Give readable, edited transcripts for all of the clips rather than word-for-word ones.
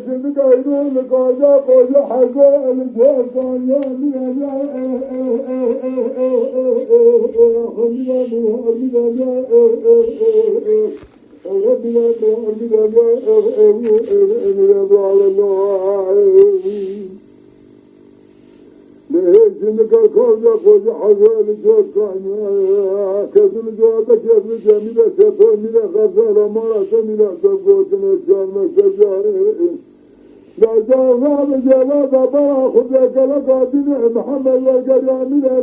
Şimdi gayrı koca koca hazır konya Şimdi koca koca hazır konya Kesini doğada kesini cemile sepemile kazara marasa milasa koçuna çalma seccare لا جواب جواب برا خذ كلا قادم محمد والجرامي لا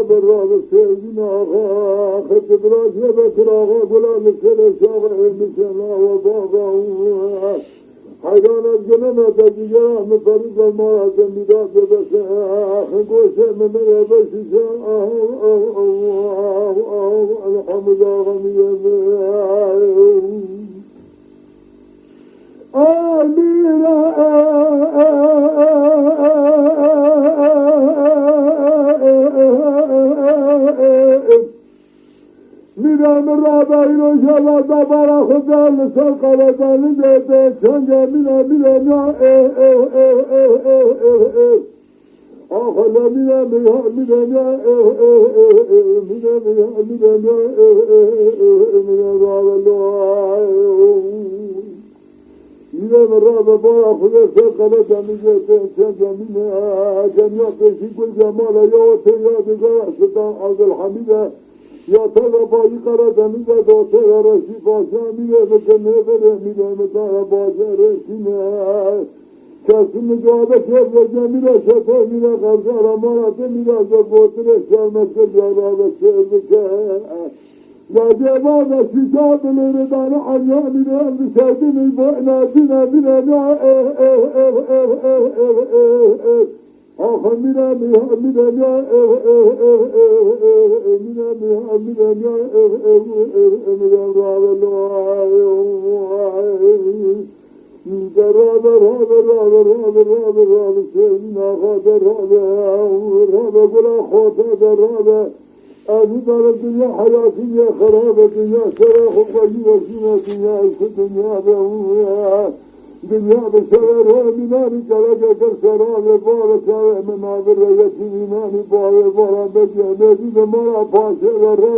من الراب سيدنا خط براش بكرا ولا مثل شاغل مثلنا وبابا حيوانات جننا تجيها من طريق المرأة مداد بس خنقوشة من بس الحمد من الرابعين وشباب دبارا خدا لسوق لدان جيته شنجة من آخر من الرابع بارا خدا لسوق لدان جيته شنجة من جميع قشي كل جمال يوتي يادقار سلطان عبد الحميد یا طلبایی قردمی و داته و رشی باشا میره بکنه بره میره مدار باشا رسینه کسی مجاده که بجه میره شفه میره غرزه رمانته میره زبوتره شرمسه جارا بسه بکه یا جواب شیشا بلردان عریا میره بسیدی میباینا دینا میره آخر میره الدنيا حياتية خرابة الدنيا شراخ وقيمة الدنيا الدنيا دنیا بشور مینانی کلگه کر سراب بار سر منابر یتیمانی بار بار بجنه دید مرا پاشه و رو